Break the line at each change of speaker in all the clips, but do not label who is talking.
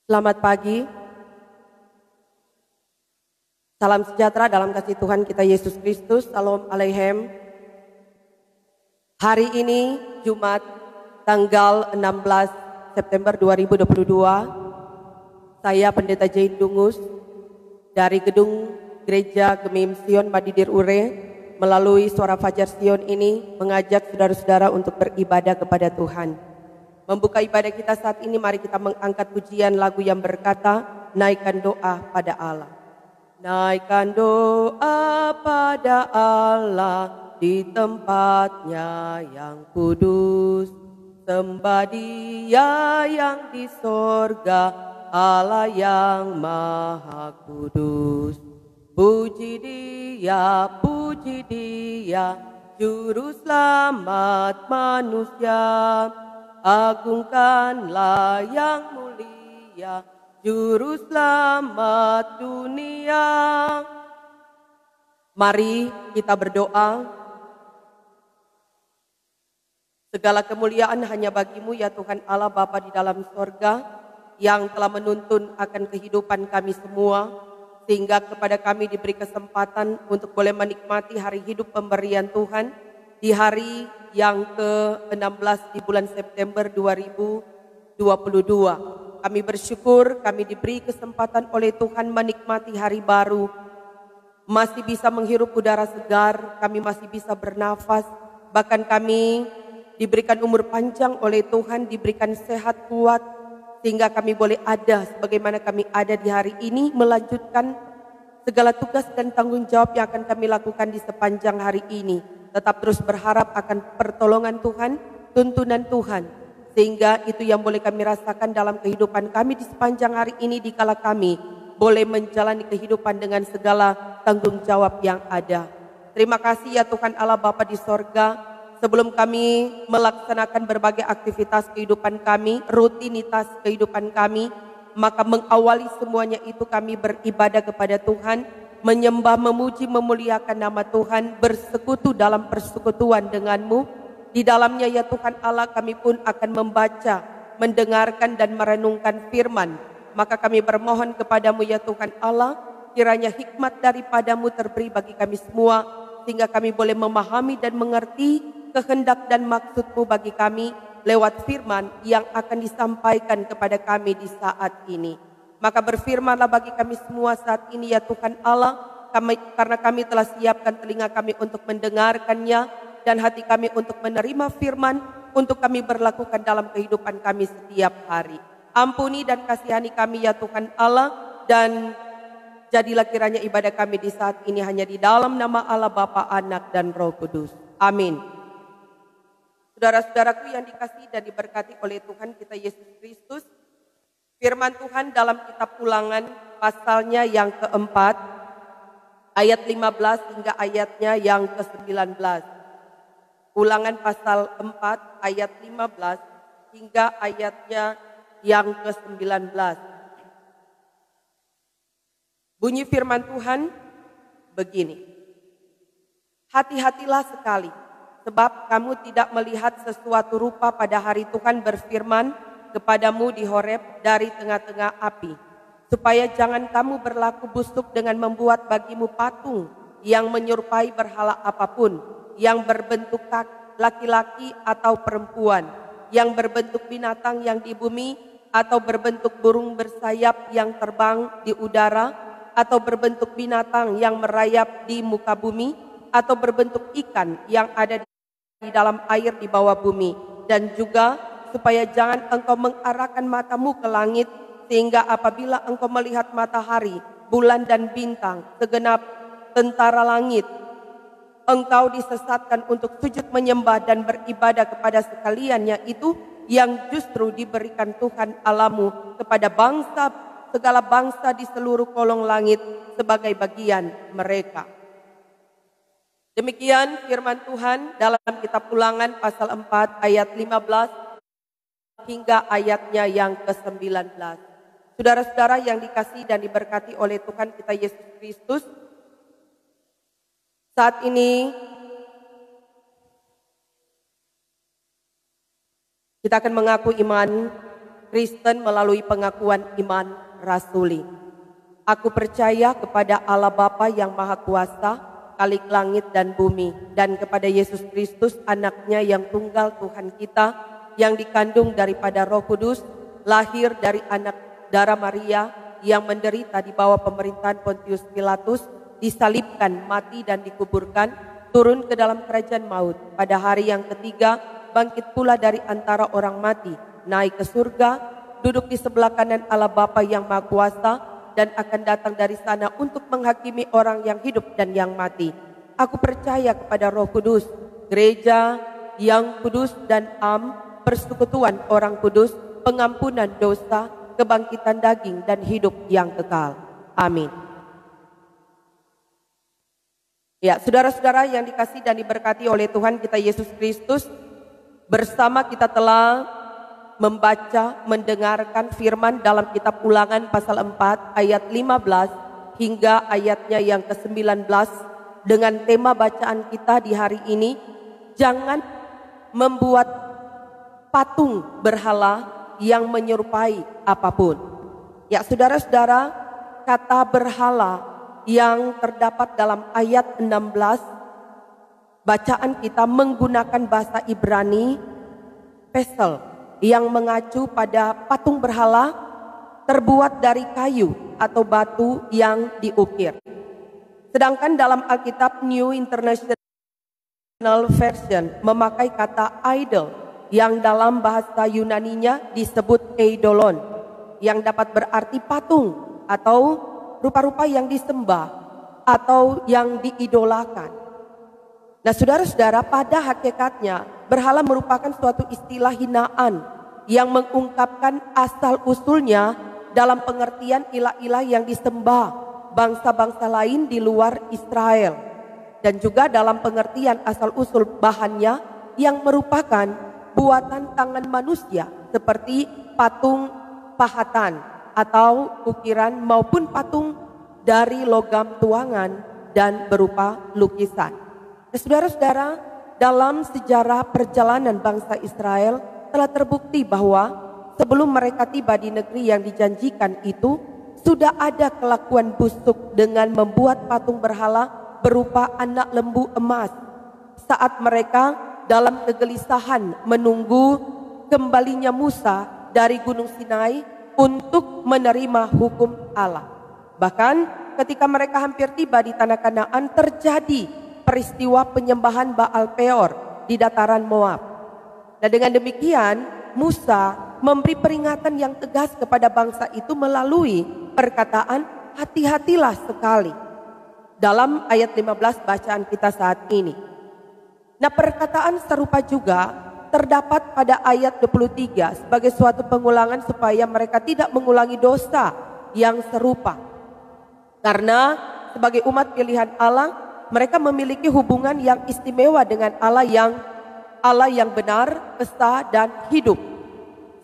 Selamat pagi, salam sejahtera dalam kasih Tuhan kita Yesus Kristus. Shalom Aleichem. Hari ini Jumat tanggal 16 September 2022, saya Pendeta Jain Dungus dari Gedung Gereja Gemim Sion Madidir Ure melalui Suara Fajar Sion ini mengajak saudara-saudara untuk beribadah kepada Tuhan. Membuka ibadah kita saat ini, mari kita mengangkat pujian lagu yang berkata, naikkan doa pada Allah. Naikkan doa pada Allah di tempatnya yang kudus. Sembah Dia yang di sorga, Allah yang maha kudus. Puji Dia, Juru selamat manusia. Agungkanlah yang mulia, Juru selamat dunia. Mari kita berdoa. Segala kemuliaan hanya bagi-Mu ya Tuhan Allah Bapa di dalam sorga, yang telah menuntun akan kehidupan kami semua, sehingga kepada kami diberi kesempatan untuk boleh menikmati hari hidup pemberian Tuhan di hari yang ke-16 di bulan September 2022. Kami bersyukur kami diberi kesempatan oleh Tuhan menikmati hari baru. Masih bisa menghirup udara segar, kami masih bisa bernafas. Bahkan kami diberikan umur panjang oleh Tuhan, diberikan sehat kuat. Sehingga kami boleh ada sebagaimana kami ada di hari ini, melanjutkan segala tugas dan tanggung jawab yang akan kami lakukan di sepanjang hari ini. Tetap terus berharap akan pertolongan Tuhan, tuntunan Tuhan. Sehingga itu yang boleh kami rasakan dalam kehidupan kami di sepanjang hari ini, dikala kami boleh menjalani kehidupan dengan segala tanggung jawab yang ada. Terima kasih ya Tuhan Allah Bapa di sorga. Sebelum kami melaksanakan berbagai aktivitas kehidupan kami, rutinitas kehidupan kami, maka mengawali semuanya itu kami beribadah kepada Tuhan, menyembah, memuji, memuliakan nama Tuhan, bersekutu dalam persekutuan denganmu. Di dalamnya ya Tuhan Allah, kami pun akan membaca, mendengarkan dan merenungkan firman. Maka kami bermohon kepadamu ya Tuhan Allah, kiranya hikmat daripadamu terberi bagi kami semua, sehingga kami boleh memahami dan mengerti kehendak dan maksudmu bagi kami lewat firman yang akan disampaikan kepada kami di saat ini. Maka berfirmanlah bagi kami semua saat ini ya Tuhan Allah, karena kami telah siapkan telinga kami untuk mendengarkannya dan hati kami untuk menerima firman, untuk kami berlakukan dalam kehidupan kami setiap hari. Ampuni dan kasihani kami ya Tuhan Allah, dan jadilah kiranya ibadah kami di saat ini hanya di dalam nama Allah Bapa, Anak dan Roh Kudus. Amin. Saudara-saudaraku yang dikasihi dan diberkati oleh Tuhan kita Yesus Kristus, firman Tuhan dalam kitab Ulangan pasalnya yang keempat, ayat 15 hingga ayatnya yang ke-19. Ulangan pasal 4 ayat 15 hingga ayatnya yang ke-19. Bunyi firman Tuhan begini. Hati-hatilah sekali, sebab kamu tidak melihat sesuatu rupa pada hari Tuhan berfirman kepadamu di Horeb dari tengah-tengah api, supaya jangan kamu berlaku busuk dengan membuat bagimu patung yang menyerupai berhala apapun, yang berbentuk laki-laki atau perempuan, yang berbentuk binatang yang di bumi, atau berbentuk burung bersayap yang terbang di udara, atau berbentuk binatang yang merayap di muka bumi, atau berbentuk ikan yang ada di dalam air di bawah bumi. Dan juga supaya jangan engkau mengarahkan matamu ke langit, sehingga apabila engkau melihat matahari, bulan dan bintang, segenap tentara langit, engkau disesatkan untuk sujud menyembah dan beribadah kepada sekaliannya itu, yang justru diberikan Tuhan Allahmu kepada segala bangsa di seluruh kolong langit sebagai bagian mereka. Demikian firman Tuhan dalam kitab Ulangan pasal 4 ayat 15 hingga ayatnya yang ke-19. Saudara-saudara yang dikasihi dan diberkati oleh Tuhan kita Yesus Kristus, saat ini kita akan mengaku iman Kristen melalui pengakuan iman rasuli. Aku percaya kepada Allah Bapa yang Maha Kuasa, Khalik langit dan bumi, dan kepada Yesus Kristus, anaknya yang tunggal Tuhan kita, yang dikandung daripada Roh Kudus, lahir dari anak darah Maria, yang menderita di bawah pemerintahan Pontius Pilatus, disalibkan, mati dan dikuburkan, turun ke dalam kerajaan maut. Pada hari yang ketiga, bangkit pula dari antara orang mati, naik ke surga, duduk di sebelah kanan Allah Bapa yang Maha Kuasa, dan akan datang dari sana untuk menghakimi orang yang hidup dan yang mati. Aku percaya kepada Roh Kudus, gereja yang kudus dan am, persekutuan orang kudus, pengampunan dosa, kebangkitan daging dan hidup yang kekal. Amin. Ya, saudara-saudara yang dikasihi dan diberkati oleh Tuhan kita Yesus Kristus, bersama kita telah membaca, mendengarkan firman dalam kitab Ulangan pasal 4 ayat 15 hingga ayatnya yang ke-19 dengan tema bacaan kita di hari ini, jangan membuat patung berhala yang menyerupai apapun. Ya, saudara-saudara, kata berhala yang terdapat dalam ayat 16 bacaan kita menggunakan bahasa Ibrani pesel, yang mengacu pada patung berhala terbuat dari kayu atau batu yang diukir. Sedangkan dalam Alkitab New International Version memakai kata idol yang dalam bahasa Yunaninya disebut eidolon, yang dapat berarti patung atau rupa-rupa yang disembah atau yang diidolakan. Nah, saudara-saudara, pada hakikatnya berhala merupakan suatu istilah hinaan yang mengungkapkan asal-usulnya dalam pengertian ilah-ilah yang disembah bangsa-bangsa lain di luar Israel, dan juga dalam pengertian asal-usul bahannya yang merupakan buatan tangan manusia seperti patung pahatan atau ukiran maupun patung dari logam tuangan dan berupa lukisan. Nah, saudara-saudara, dalam sejarah perjalanan bangsa Israel telah terbukti bahwa sebelum mereka tiba di negeri yang dijanjikan itu, sudah ada kelakuan busuk dengan membuat patung berhala berupa anak lembu emas saat mereka dalam kegelisahan menunggu kembalinya Musa dari Gunung Sinai untuk menerima hukum Allah. Bahkan ketika mereka hampir tiba di tanah Kanaan, terjadi peristiwa penyembahan Baal Peor di dataran Moab. Nah, dengan demikian Musa memberi peringatan yang tegas kepada bangsa itu melalui perkataan hati-hatilah sekali dalam ayat 15 bacaan kita saat ini. Nah, perkataan serupa juga terdapat pada ayat 23 sebagai suatu pengulangan supaya mereka tidak mengulangi dosa yang serupa. Karena sebagai umat pilihan Allah, mereka memiliki hubungan yang istimewa dengan Allah yang benar, esa dan hidup.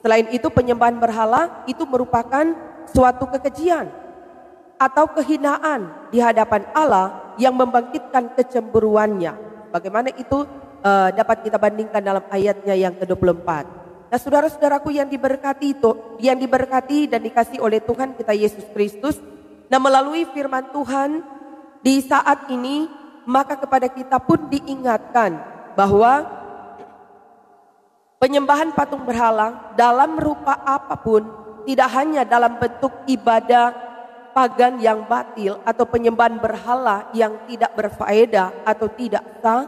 Selain itu, penyembahan berhala itu merupakan suatu kekejian atau kehinaan di hadapan Allah yang membangkitkan kecemburuannya. Bagaimana itu dapat kita bandingkan dalam ayatnya yang ke-24. Nah, saudara-saudaraku yang diberkati dan dikasihi oleh Tuhan kita Yesus Kristus, nah melalui firman Tuhan di saat ini, maka kepada kita pun diingatkan bahwa penyembahan patung berhala dalam rupa apapun, tidak hanya dalam bentuk ibadah pagan yang batil atau penyembahan berhala yang tidak berfaedah atau tidak sah,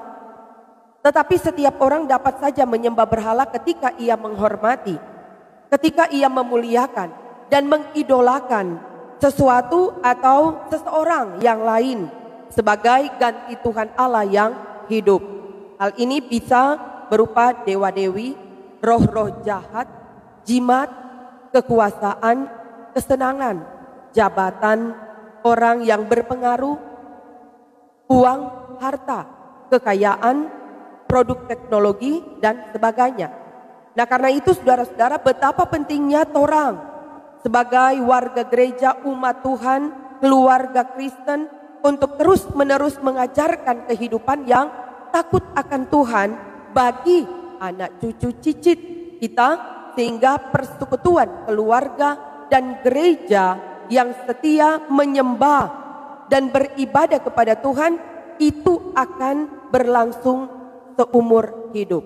tetapi setiap orang dapat saja menyembah berhala ketika ia menghormati, ketika ia memuliakan dan mengidolakan sesuatu atau seseorang yang lain sebagai ganti Tuhan Allah yang hidup. Hal ini bisa berupa dewa-dewi, roh-roh jahat, jimat, kekuasaan, kesenangan, jabatan, orang yang berpengaruh, uang, harta, kekayaan, produk teknologi, dan sebagainya. Nah, karena itu saudara-saudara, betapa pentingnya torang sebagai warga gereja, umat Tuhan, keluarga Kristen untuk terus-menerus mengajarkan kehidupan yang takut akan Tuhan bagi anak cucu cicit kita sehingga persekutuan keluarga dan gereja yang setia menyembah dan beribadah kepada Tuhan itu akan berlangsung seumur hidup.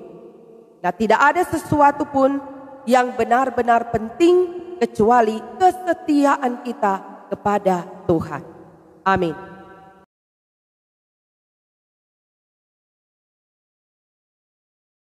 Nah, tidak ada sesuatu pun yang benar-benar penting kecuali kesetiaan kita kepada Tuhan. Amin.